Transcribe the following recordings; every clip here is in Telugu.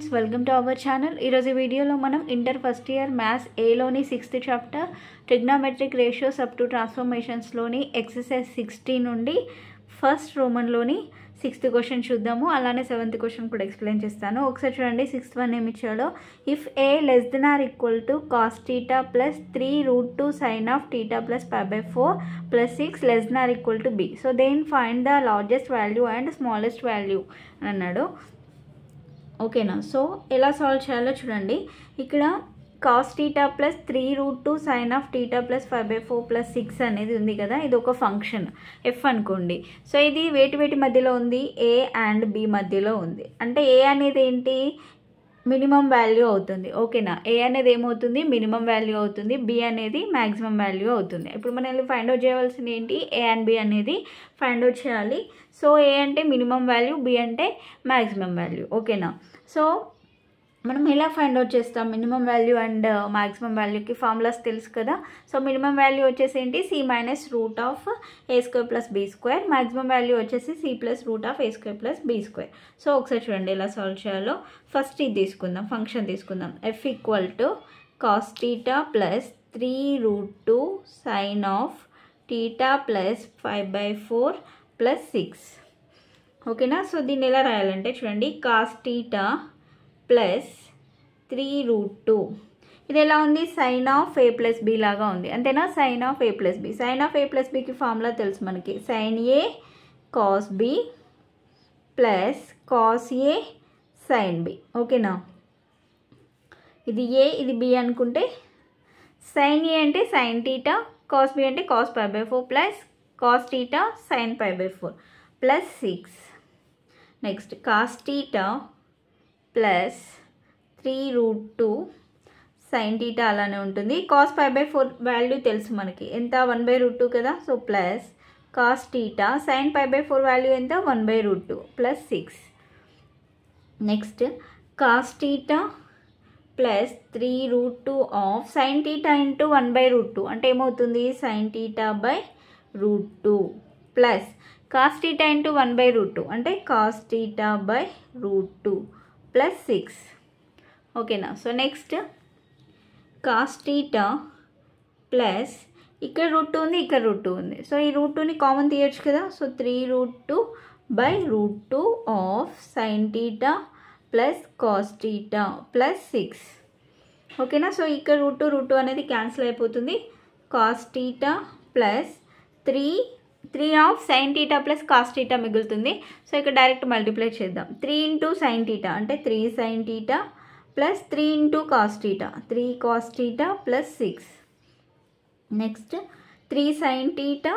Friends, welcome to our channel. ఈరోజు వీడియోలో మనం ఇంటర్ ఫస్ట్ ఇయర్ మ్యాథ్స్ ఏలోని 6th chapter trigonometric ratios up to ట్రాన్స్ఫర్మేషన్స్లోని ఎక్సర్సైజ్ 60 నుండి ఫస్ట్ రోమన్లోని 6th క్వశ్చన్ చూద్దాము. అలానే 7th క్వశ్చన్ కూడా ఎక్స్ప్లెయిన్ చేస్తాను. ఒకసారి చూడండి. 6th వన్ ఏమి ఇచ్చాడో, if a less than or equal to cos theta plus 3√2 sine of theta plus π/4 plus 6 less than or equal to b, so then find the largest value and smallest value అని అన్నాడు. ఓకేనా. సో ఎలా సాల్వ్ చేయాలో చూడండి. ఇక్కడ cos theta plus 3√2 sine of theta plus π/4 plus 6 అనేది ఉంది కదా, ఇది ఒక ఫంక్షన్ ఎఫ్ అనుకోండి. సో ఇది వేటి మధ్యలో ఉంది, ఏ అండ్ బి మధ్యలో ఉంది. అంటే ఏ అనేది ఏంటి, మినిమం వాల్యూ అవుతుంది. ఓకేనా. ఏ అనేది ఏమవుతుంది, మినిమం వాల్యూ అవుతుంది. బి అనేది మ్యాక్సిమం వాల్యూ అవుతుంది. ఇప్పుడు మనం ఫైండ్ అవుట్ చేయవలసింది ఏంటి, ఏ అండ్ బి అనేది ఫైండ్ అవుట్ చేయాలి. సో ఏ అంటే మినిమం వాల్యూ, బి అంటే మ్యాక్సిమం వాల్యూ. ఓకేనా. సో మనం ఎలా ఫైండ్ అవుట్ చేస్తాం, మినిమం వాల్యూ అండ్ మ్యాక్సిమం వాల్యూకి ఫార్ములాస్ తెలుసు కదా. సో మినిమం వాల్యూ వచ్చేసి ఏంటి, C minus root of a² plus b², maximum value వచ్చేసి C plus root of a² plus b². So ఒకసారి చూడండి ఎలా సాల్వ్ చేయాలో. ఫస్ట్ ఇది తీసుకుందాం, ఫంక్షన్ తీసుకుందాం. F equal to cos theta plus 3√2 sine of theta plus π/4 plus 6. ఓకేనా. సో దీన్ని ఎలా రాయాలంటే చూడండి, కాస్ టీటా ప్లస్ 3√2, ఇది ఎలా ఉంది, sine of A plus B లాగా ఉంది. అంతేనా, sine of A plus B. Sine of A plus బికి ఫార్ములా తెలుసు మనకి, sine A cos B plus cos A sine B. ఓకేనా. ఇది ఏ ఇది బి అనుకుంటే, సైన్ ఏ అంటే సైన్ టీటా, కాస్ బి అంటే cos π/4 plus cos theta sine π/4 plus 6. Next cos theta plus 3√2 sine theta అలానే ఉంటుంది. కాస్ π/4 వాల్యూ తెలుసు మనకి, ఎంత 1/√2 కదా. So plus cos theta sine π/4 value ఎంత 1/√2 plus 6. Next cos theta plus 3√2 of sine theta into 1/√2 అంటే ఏమవుతుంది, sine theta by √2 plus cos theta into 1/√2 అంటే కాస్ టీటా బై √2 ప్లస్ 6. ఓకేనా. So next cos theta plus ఇక్కడ √2 ఉంది, ఇక్కడ √2 ఉంది. సో ఈ √2ని కామన్ తీయచ్చు కదా. So 3√2 by √2 of sine theta plus cos theta plus 6. ఓకేనా. సో ఇక్కడ √2 అనేది క్యాన్సిల్ అయిపోతుంది. Cos theta plus 3 of sine theta plus cos theta మిగులుతుంది. సో ఇక్కడ డైరెక్ట్ మల్టిప్లై చేద్దాం. 3 ఇంటూ సైన్ టీటా అంటే 3 sine theta plus 3 into cos theta 3 cos theta plus 6. Next 3 sine theta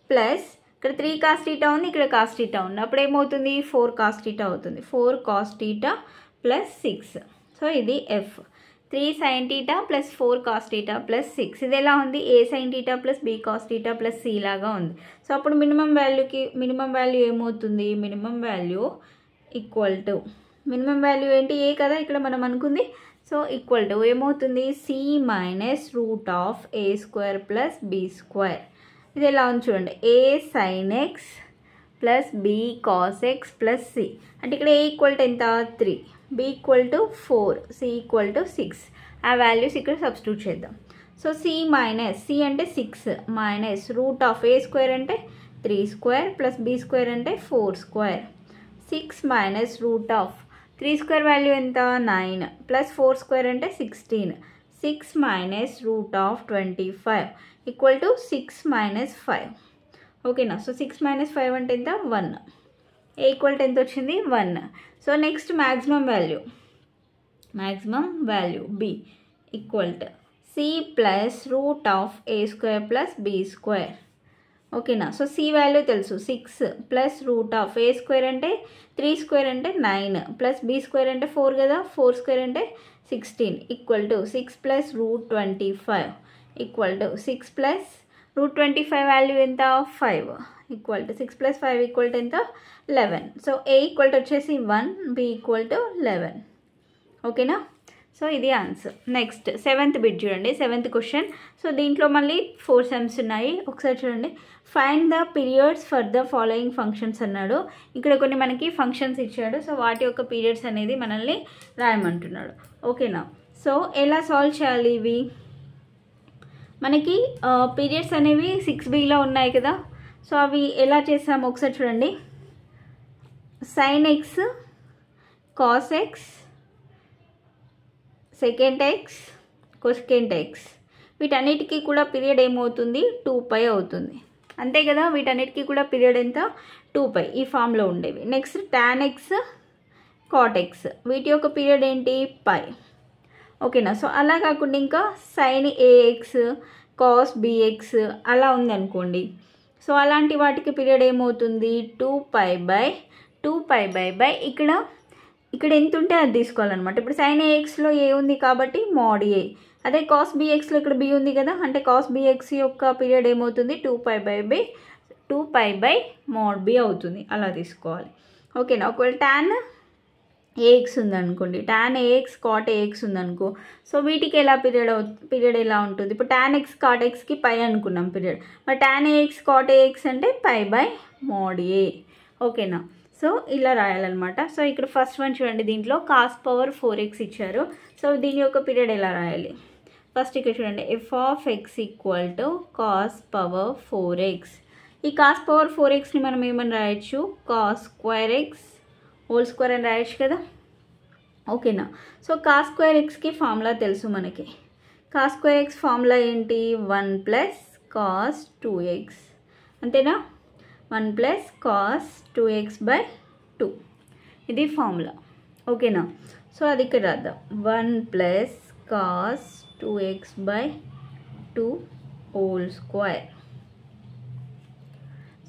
plus ఇక్కడ 3 కాస్ టీటా ఉంది, ఇక్కడ కాస్ టీటా ఉంది. అప్పుడు ఏమవుతుంది, 4 కాస్ టీటా అవుతుంది. 4 కాస్ టీటా ప్లస్ 6. సో ఇది F. 3 sine theta plus 4 cos theta plus 6. ఇది ఎలా ఉంది, A sine theta plus B cos theta plus C లాగా ఉంది. సో అప్పుడు మినిమం వాల్యూ ఏమవుతుంది, minimum value equal to, minimum value ఏంటి, ఏ కదా ఇక్కడ మనం అనుకుంది. సో ఈక్వల్ టు ఏమవుతుంది, C minus root of a² plus b². ఇది ఎలా ఉంది చూడండి, A sine X plus B cos x plus c. అంటే ఇక్కడ ఏ ఈక్వల్ టు ఎంత, 3, b equal to 4, c equal to 6. ఆ వాల్యూస్ ఇక్కడ సబ్స్టిట్యూట్ చేద్దాం. సో సి మైనస్, సి అంటే 6 మైనస్ రూట్ ఆఫ్ a² అంటే 3² ప్లస్ b² అంటే 4². 6 మైనస్ రూట్ ఆఫ్ 3² వాల్యూ ఎంత 9 ప్లస్ 4² అంటే 16. 6 minus root of 25 equal to 6 minus 5. ఓకేనా. సో 6 మైనస్ 5 అంటే ఎంత, 1. ఏ ఈక్వల్ టు ఎంత వచ్చింది, 1. So next maximum value b equal to c plus root of a² plus b². ఓకేనా. సో సి వాల్యూ తెలుసు, 6 ప్లస్ రూట్ ఆఫ్ a² అంటే 3² అంటే 9 ప్లస్ b² అంటే 4 కదా, 4² అంటే 16 equal to 6 plus root 25 equal to 6 plus root 25 value ఎంత, 5 equal to 6 plus 5 equal to ఎంత, 11. సో ఏ ఈక్వల్ టు వచ్చేసి 1, బి ఈక్వల్ టు 11. ఓకేనా. సో ఇది ఆన్సర్. నెక్స్ట్ 7th బిట్ చూడండి, 7th క్వశ్చన్. సో దీంట్లో మళ్ళీ 4 సమ్స్ ఉన్నాయి. ఒకసారి చూడండి. Find the periods for the following functions అన్నాడు. ఇక్కడ కొన్ని మనకి ఫంక్షన్స్ ఇచ్చాడు. సో వాటి యొక్క పీరియడ్స్ అనేది మనల్ని రాయమంటున్నాడు. ఓకేనా? సో ఎలా సాల్వ్ చేయాలి ఇవి? మనకి పీరియడ్స్ అనేవి 6bలో ఉన్నాయి కదా. సో అవి ఎలా చేసాము ఒకసారి చూడండి. sin x, cos x, secant x, cosecant x, వీటన్నిటికీ కూడా పీరియడ్ ఏమవుతుంది? 2π అవుతుంది. అంతే కదా, వీటన్నిటికీ కూడా పీరియడ్ ఎంత? 2π. ఈ ఫామ్లో ఉండేవి. Next tan x, cot x, వీటి యొక్క పీరియడ్ ఏంటి? π. ఓకేనా? సో అలా కాకుండా ఇంకా sin ax, cos bx అలా ఉందనుకోండి. సో అలాంటి వాటికి పీరియడ్ ఏమవుతుంది? 2π ఇక్కడ ఎంత ఉంటే అది తీసుకోవాలన్నమాట. ఇప్పుడు sin axలో ఏ ఉంది కాబట్టి mod a. అదే cos bxలో ఇక్కడ b ఉంది కదా, అంటే cos bx యొక్క పీరియడ్ ఏమవుతుంది? 2π mod b అవుతుంది. అలా తీసుకోవాలి. ఓకేనా? ఒకవేళ tan ax ఉందనుకోండి, tan ax cot ax ఉందనుకో. సో వీటికి ఎలా పీరియడ్ ఎలా ఉంటుంది? ఇప్పుడు tan x cot xకి π అనుకున్నాం పీరియడ్. మరి tan ax cot ax అంటే π mod a. ఓకేనా? సో ఇలా రాయాలన్నమాట. సో ఇక్కడ ఫస్ట్ వన్ చూడండి, దీంట్లో cos power 4x ఇచ్చారు. సో దీని యొక్క పీరియడ్ ఎలా రాయాలి? ఫస్ట్ ఇక్కడ చూడండి, f of x equal to cos power 4x. ఈ cos power 4xని మనం ఏమని రాయొచ్చు? cos square x whole square అని రాయొచ్చు కదా. ఓకేనా? సో cos square xకి ఫార్ములా తెలుసు మనకి. cos square x ఫార్ములా ఏంటి? 1 + cos 2x. అంతేనా? 1 + cos 2x/2 ఇది ఫార్ములా. ఓకేనా? సో అది ఇక్కడ రాద్దాం. 1 + cos 2x/2 whole square.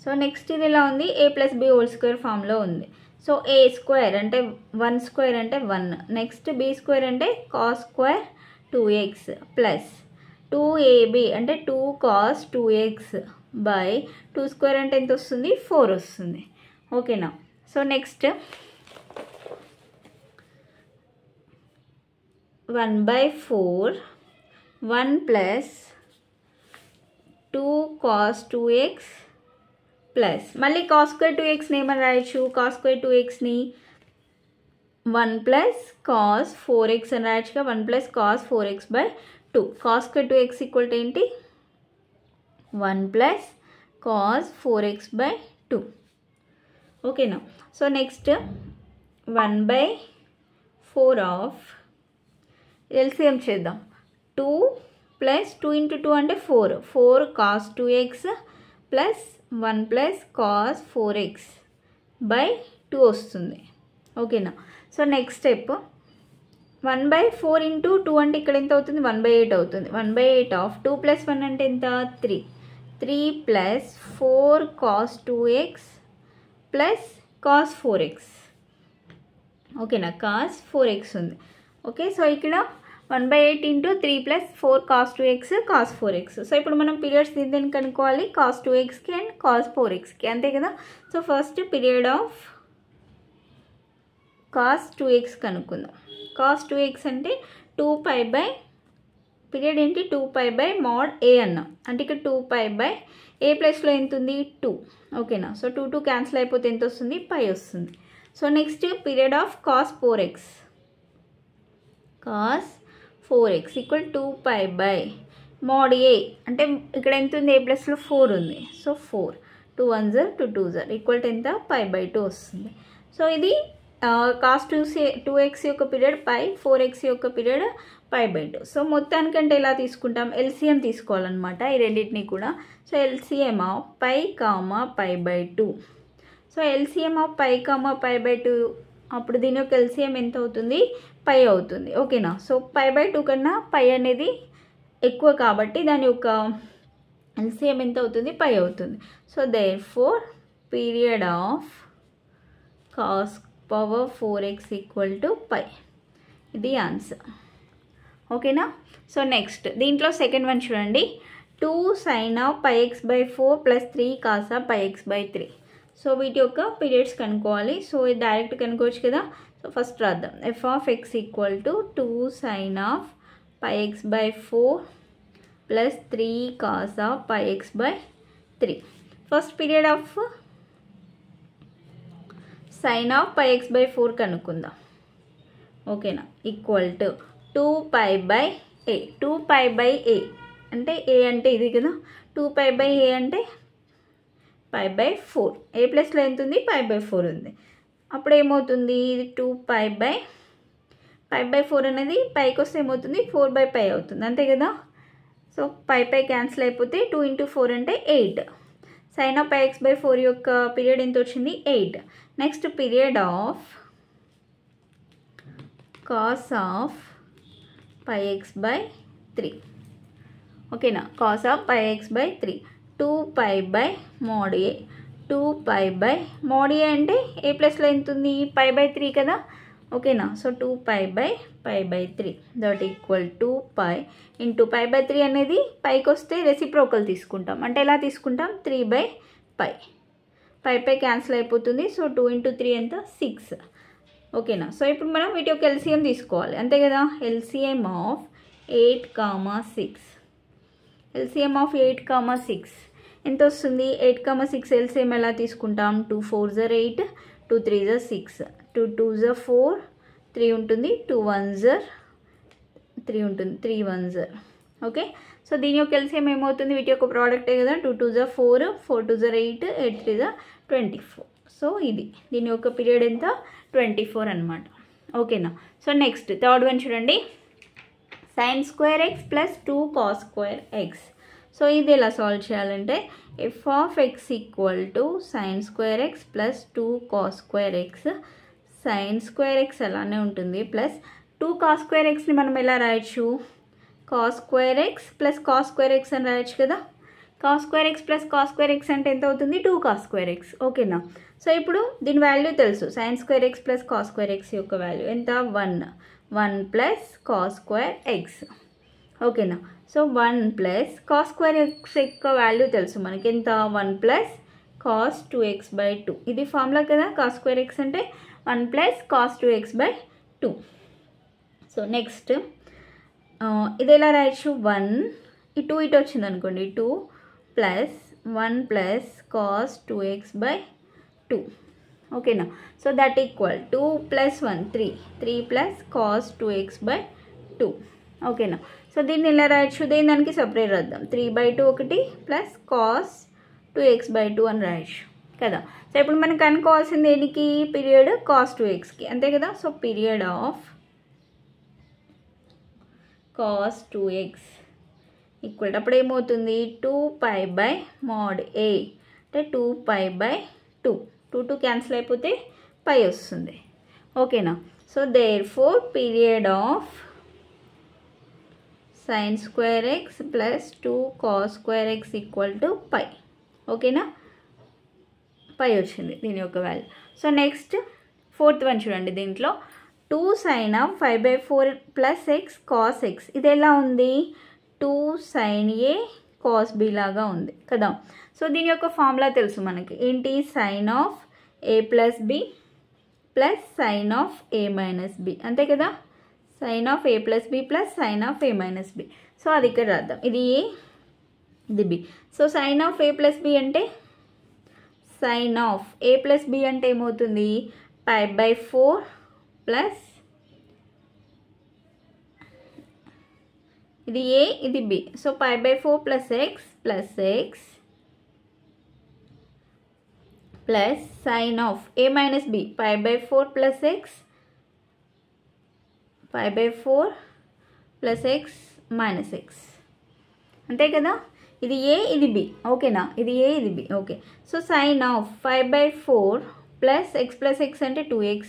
So next ఇది ఎలా ఉంది? a + b హోల్ స్క్వేర్ ఫామ్లో ఉంది. సో a స్క్వేర్ అంటే 1 స్క్వేర్ అంటే 1. నెక్స్ట్ b స్క్వేర్ అంటే cos square 2x plus 2ab అంటే 2 cos 2x బై 2 స్క్వేర్ అంటే ఎంత వస్తుంది? 4 వస్తుంది. ఓకేనా? So next 1/4 1 + 2 cos 2x plus మళ్ళీ cos స్క్వేర్ 2xని ఏమని రాయొచ్చు? cos స్క్వేర్ 2xని 1 + cos 4x అని రాయొచ్చుగా. 1 + cos 4x/2. cos square 2x equal to ఏంటి? 1 + cos 4x/2. ఓకేనా? సో నెక్స్ట్ 1/4 ఆఫ్ ఎల్సిఎం చేద్దాం. 2 + 2 × 2 అంటే 4 cos 2x plus 1 + cos 4x/2 వస్తుంది. ఓకేనా? సో నెక్స్ట్ స్టెప్ 1/4 × 2 అంటే ఇక్కడ ఎంత అవుతుంది? 1/8 అవుతుంది. 1/8 ఆఫ్ 2 + 1 అంటే ఎంత? 3 + 4 cos 2x plus cos 4x. ఓకేనా? cos 4x ఉంది. ఓకే, సో ఇక్కడ 1/8 × 3 + 4 cos 2x cos 4x. So ఇప్పుడు మనం పీరియడ్స్ దీన్ని కనుక్కోవాలి cos 2xకి అండ్ cos 4xకి, అంతే కదా. So first period of cos 2x కనుక్కుందాం. cos 2x అంటే 2π పీరియడ్ ఏంటి? 2π mod a అన్నాం. అంటే ఇక్కడ 2π a ప్లస్లో ఎంత ఉంది? 2. ఓకేనా? సో 2 క్యాన్సిల్ అయిపోతే ఎంత వస్తుంది? π వస్తుంది. So next period of cos 4x. cos 4x equal 2π mod a అంటే ఇక్కడ ఎంత ఉంది? a ప్లస్లో 4 ఉంది. So 4 2 1s 2 2s equal to ఎంత? π/2 వస్తుంది. సో ఇది cos 2x యొక్క పీరియడ్ π, 4x యొక్క పీరియడ్ π/2. సో మొత్తానికంటే ఎలా తీసుకుంటాం? ఎల్సిఎం తీసుకోవాలన్నమాట ఈ రెండింటిని కూడా. So LCM of π, π/2. So LCM of π, π/2 అప్పుడు దీని యొక్క ఎల్సిఎం ఎంత అవుతుంది? π అవుతుంది. ఓకేనా? సో π/2 కన్నా π అనేది ఎక్కువ కాబట్టి దాని యొక్క ఎల్సిఎం ఎంత అవుతుంది? π అవుతుంది. So therefore period of cos power 4x equal to π. ఇది ఆన్సర్. ఓకేనా? సో నెక్స్ట్ దీంట్లో సెకండ్ వన్ చూడండి. 2 sin of πx/4 + 3 cos of πx/3. So వీటి యొక్క పీరియడ్స్ కనుక్కోవాలి. సో ఇది డైరెక్ట్ కనుక్కోవచ్చు కదా. సో సో ఫస్ట్ రాద్దాం. F of X equal to 2 sine of pi X by 4 plus 3 cos of pi X by 3. First period of sine of pi X by 4 కనుక్కుందాం. ఓకేనా, equal to 2 pi by A. 2 pi by A అంటే ఏ అంటే ఇది కదా, 2 పై బై ఏ అంటే పై బై 4. ఏ ప్లస్లో ఎంత ఉంది, పై బై 4 ఉంది. అప్పుడు ఏమవుతుంది, 2 పై బై 4 అనేది పైకి వస్తే ఏమవుతుంది, 4 బై పై అవుతుంది, అంతే కదా. సో పై క్యాన్సిల్ అయిపోతే 2 × 4 అంటే 8. Sine of pi X by 4 యొక్క పీరియడ్ ఎంత వచ్చింది, 8. Next period of cos of pi X by 3. ఓకేనా, cos of pi X by 3. 2 pi by mod A. 2 pi by mod A అంటే ఏ ప్లస్లో ఎంత ఉంది, పై బై 3 కదా. ఓకేనా, so 2 pi by 3 that equal 2 pi into pi by 3 అనేది పైకి వస్తే రెసిప్రోకల్ తీసుకుంటాం. అంటే ఎలా తీసుకుంటాం, 3 బై పై క్యాన్సిల్ అయిపోతుంది. సో 2 × 3 ఎంత, 6. ఓకేనా, సో ఇప్పుడు మనం వీటి యొక్క ఎల్సిఎం తీసుకోవాలి, అంతే కదా. LCM of 8, 6. ఎల్సిఎం ఆఫ్ 8, 6 ఎంత వస్తుంది, 8, 6 ఎల్సిఎం ఎలా తీసుకుంటాం, 2 4s are 8, 2 3s are 6, 2 2s are 4, 3 ఉంటుంది, 2 1s are 3 ఉంటుంది, 3 1s are. ఓకే, సో దీని యొక్క ఎల్సిఎం ఏమవుతుంది, వీటి యొక్క ప్రోడక్టే కదా. 2 2s are 4, 4 2s are 8, 8 3s are 24. So ఇది దీని యొక్క పీరియడ్ ఎంత, 24 అనమాట. ఓకేనా, సో నెక్స్ట్ థర్డ్ వన్ చూడండి, sin square x plus 2 cos square x. So ఇది ఎలా సాల్వ్ చేయాలంటే F of X equal to sin square x plus 2 cos square x. sin square x అలానే ఉంటుంది, ప్లస్ 2 cos square xని మనం ఎలా రాయొచ్చు, cos square x plus cos square x అని రాయొచ్చు కదా. cos square x plus cos square x అంటే ఎంత అవుతుంది, 2 cos square x. ఓకేనా, సో ఇప్పుడు దీని వాల్యూ తెలుసు, sin square x plus cos square x యొక్క వాల్యూ ఎంత, 1 ప్లస్ cos square x. ఓకేనా, so 1 plus cos square x యొక్క వాల్యూ తెలుసు మనకి ఎంత, 1 ప్లస్ cos 2x బై 2. ఇది ఫార్ములా కదా, cos square x అంటే 1 plus cos 2x by 2. So next ఇది ఎలా రాయొచ్చు, 1 ఈ 2 ఇటు వచ్చింది అనుకోండి, 2 plus 1 plus cos 2x by 2. ఓకేనా, so that equal 2 plus 1 3 plus cos 2x by 2. ఓకేనా, సో దీన్ని ఎలా రాయొచ్చు, దీని దానికి సపరేట్ రాద్దాం. 3/2 ఒకటి ప్లస్ cos 2x బై 2 అని రాయొచ్చు కదా. సో ఇప్పుడు మనం కనుక్కోవాల్సింది దేనికి, పీరియడ్ cos 2xకి, అంతే కదా. So period of cos 2x equal అప్పుడు ఏమవుతుంది, 2 పై బై మోడ్ ఏ అంటే 2 పై బై 2. 2 2 క్యాన్సిల్ అయిపోతే పై వస్తుంది. ఓకేనా, so therefore period of sin square x plus 2 cos square x equal to pi. ఓకేనా, పై వచ్చింది దీని యొక్క value. So next fourth one చూడండి, దీంట్లో 2 sin of 5/4 plus x cos x. ఇది ఎలా ఉంది, 2 sin a cos b లాగా ఉంది కదా. సో దీని యొక్క ఫార్ములా తెలుసు మనకి, ఏంటి, sin ఆఫ్ a plus b plus sin ఆఫ్ a మైనస్ b, అంతే కదా. sin ఆఫ్ a plus b plus sin ఆఫ్ a మైనస్ b. సో అది ఇక్కడ రాద్దాం, ఇది a ఇది b. సో sin ఆఫ్ a ప్లస్ b అంటే sin ఆఫ్ a ప్లస్ b అంటే ఏమవుతుంది, π/4 ప్లస్ ఇది a ఇది b. So π/4 plus x plus sin ఆఫ్ a minus b, π/4 plus x π/4 plus x minus x, అంతే కదా. ఇది a ఇది b. ఓకేనా, ఇది a ఇది b. Okay, so sin of 5/4 plus x plus x అంటే 2x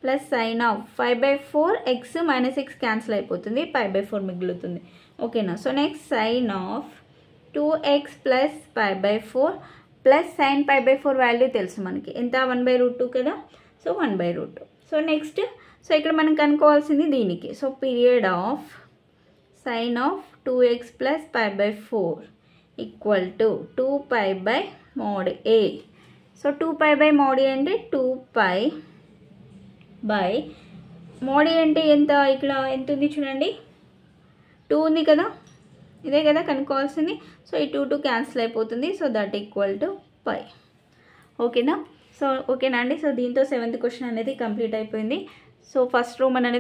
plus sin of 5/4 x minus x cancel అయిపోతుంది, π/4 మిగులుతుంది. ఓకేనా, సో నెక్స్ట్ sin ఆఫ్ 2x plus π/4 plus sin π/4 value తెలుసు మనకి ఎంత, 1/√2 కదా. సో 1/√2. సో నెక్స్ట్ సో ఇక్కడ మనం కనుక్కోవాల్సింది దీనికి. సో పీరియడ్ ఆఫ్ sin ఆఫ్ 2x plus π/4 equal to 2π/mod a. So 2π/mod a అంటే 2π బై మోడ్ అంటే ఎంత, ఇక్కడ ఎంత ఉంది చూడండి 2 ఉంది కదా, ఇదే కదా కనుక్కోవాల్సింది. సో ఈ 2 క్యాన్సిల్ అయిపోతుంది. So that equal to pi. ఓకేనా? సో ఓకేనా అండి. సో దీంతో 7th క్వశ్చన్ అనేది కంప్లీట్ అయిపోయింది. సో ఫస్ట్ రోమన్ అనేది